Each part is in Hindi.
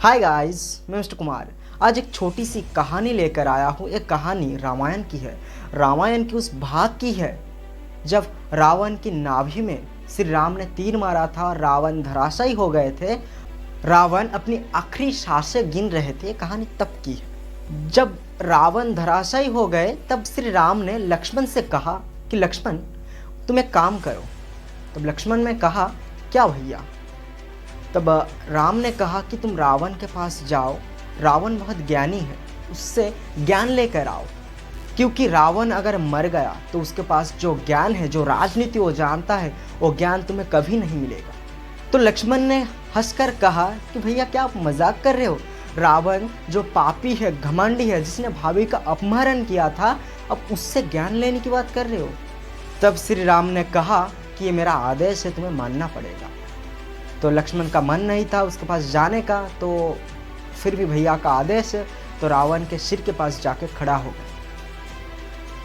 हाय गाइस, मैं मिस्टर कुमार। आज एक छोटी सी कहानी लेकर आया हूँ। एक कहानी रामायण की है। रामायण की उस भाग की है जब रावण की नाभि में श्री राम ने तीर मारा था और रावण धराशायी हो गए थे। रावण अपनी आखिरी सांसें गिन रहे थे। कहानी तब की है जब रावण धराशायी हो गए। तब श्री राम ने लक्ष्मण से कहा कि लक्ष्मण, तुम एक काम करो। तब लक्ष्मण ने कहा, क्या भैया? तब राम ने कहा कि तुम रावण के पास जाओ। रावण बहुत ज्ञानी है, उससे ज्ञान लेकर आओ, क्योंकि रावण अगर मर गया तो उसके पास जो ज्ञान है, जो राजनीति वो जानता है, वो ज्ञान तुम्हें कभी नहीं मिलेगा। तो लक्ष्मण ने हंसकर कहा कि भैया, क्या आप मजाक कर रहे हो? रावण जो पापी है, घमंडी है, जिसने भाभी का अपहरण किया था, अब उससे ज्ञान लेने की बात कर रहे हो? तब श्री राम ने कहा कि ये मेरा आदेश है, तुम्हें मानना पड़ेगा। तो लक्ष्मण का मन नहीं था उसके पास जाने का, तो फिर भी भैया का आदेश है, तो रावण के सिर के पास जाके खड़ा हो गया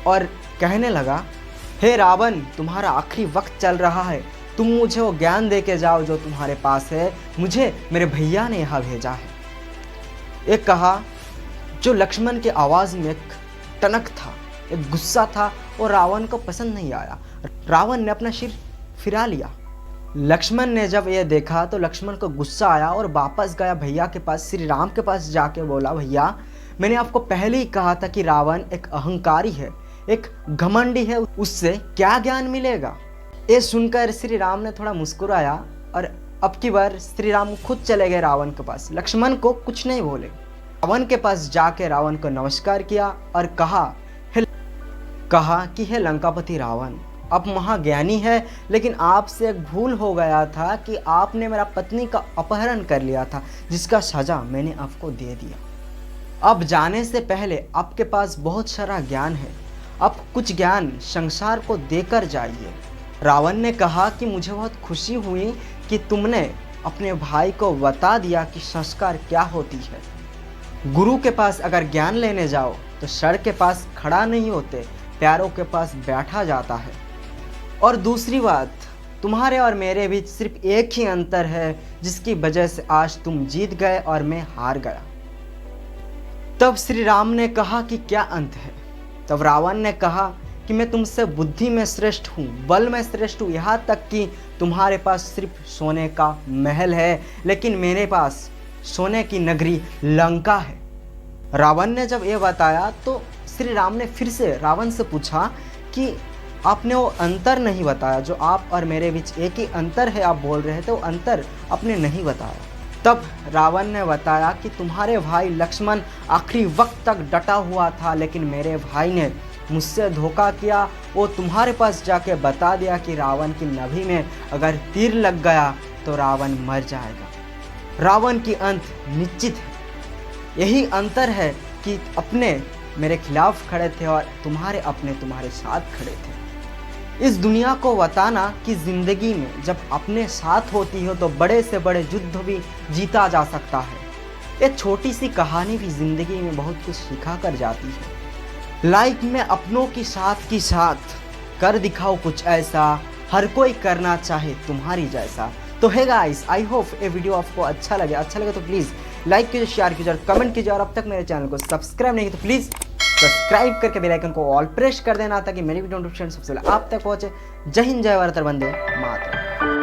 और कहने लगा, हे रावण, तुम्हारा आखिरी वक्त चल रहा है, तुम मुझे वो ज्ञान दे के जाओ जो तुम्हारे पास है। मुझे मेरे भैया ने यहाँ भेजा है। एक कहा, जो लक्ष्मण की आवाज़ में एक टनक था, एक गुस्सा था, और रावण को पसंद नहीं आया। रावण ने अपना सिर फिरा लिया। लक्ष्मण ने जब ये देखा तो लक्ष्मण को गुस्सा आया और वापस गया भैया के पास, श्री राम के पास जाके बोला, भैया, मैंने आपको पहले ही कहा था कि रावण एक अहंकारी है, एक घमंडी है, उससे क्या ज्ञान मिलेगा? ये सुनकर श्री राम ने थोड़ा मुस्कुराया और अब की बार श्री राम खुद चले गए रावण के पास। लक्ष्मण को कुछ नहीं बोले। रावण के पास जाके रावण को नमस्कार किया और कहा कि हे लंकापति रावण, आप महाज्ञानी है, लेकिन आपसे एक भूल हो गया था कि आपने मेरा पत्नी का अपहरण कर लिया था, जिसका सजा मैंने आपको दे दिया। अब जाने से पहले आपके पास बहुत सारा ज्ञान है, आप कुछ ज्ञान संसार को देकर जाइए। रावण ने कहा कि मुझे बहुत खुशी हुई कि तुमने अपने भाई को बता दिया कि संस्कार क्या होती है। गुरु के पास अगर ज्ञान लेने जाओ तो सर के पास खड़ा नहीं होते, पैरों के पास बैठा जाता है। और दूसरी बात, तुम्हारे और मेरे बीच सिर्फ एक ही अंतर है, जिसकी वजह से आज तुम जीत गए और मैं हार गया। तब श्री राम ने कहा कि क्या अंत है? तब रावण ने कहा कि मैं तुमसे बुद्धि में श्रेष्ठ हूँ, बल में श्रेष्ठ हूँ, यहाँ तक कि तुम्हारे पास सिर्फ सोने का महल है, लेकिन मेरे पास सोने की नगरी लंका है। रावण ने जब ये बताया तो श्री राम ने फिर से रावण से पूछा कि आपने वो अंतर नहीं बताया, जो आप और मेरे बीच एक ही अंतर है आप बोल रहे थे, वो अंतर आपने नहीं बताया। तब रावण ने बताया कि तुम्हारे भाई लक्ष्मण आखिरी वक्त तक डटा हुआ था, लेकिन मेरे भाई ने मुझसे धोखा किया। वो तुम्हारे पास जाके बता दिया कि रावण की नाभि में अगर तीर लग गया तो रावण मर जाएगा। रावण की अंत निश्चित है। यही अंतर है कि अपने मेरे खिलाफ खड़े थे और तुम्हारे अपने तुम्हारे साथ खड़े थे। इस दुनिया को बताना कि ज़िंदगी में जब अपने साथ होती हो तो बड़े से बड़े युद्ध भी जीता जा सकता है। ये छोटी सी कहानी भी ज़िंदगी में बहुत कुछ सिखा कर जाती है। लाइफ में अपनों की साथ कर दिखाओ कुछ ऐसा, हर कोई करना चाहे तुम्हारी जैसा। तो है गाइस, आई होप ये वीडियो आपको अच्छा लगे तो प्लीज़ लाइक कीजिए, शेयर कीजिए और कमेंट कीजिए। और अब तक मेरे चैनल को सब्सक्राइब नहीं किया तो प्लीज़ सब्सक्राइब करके बेल आइकन को ऑल प्रेस कर देना, ताकि मेरी वीडियो नोटिफिकेशन सबसे पहले आप तक पहुंचे। जय हिंद, जय भारत, वंदे मातरम।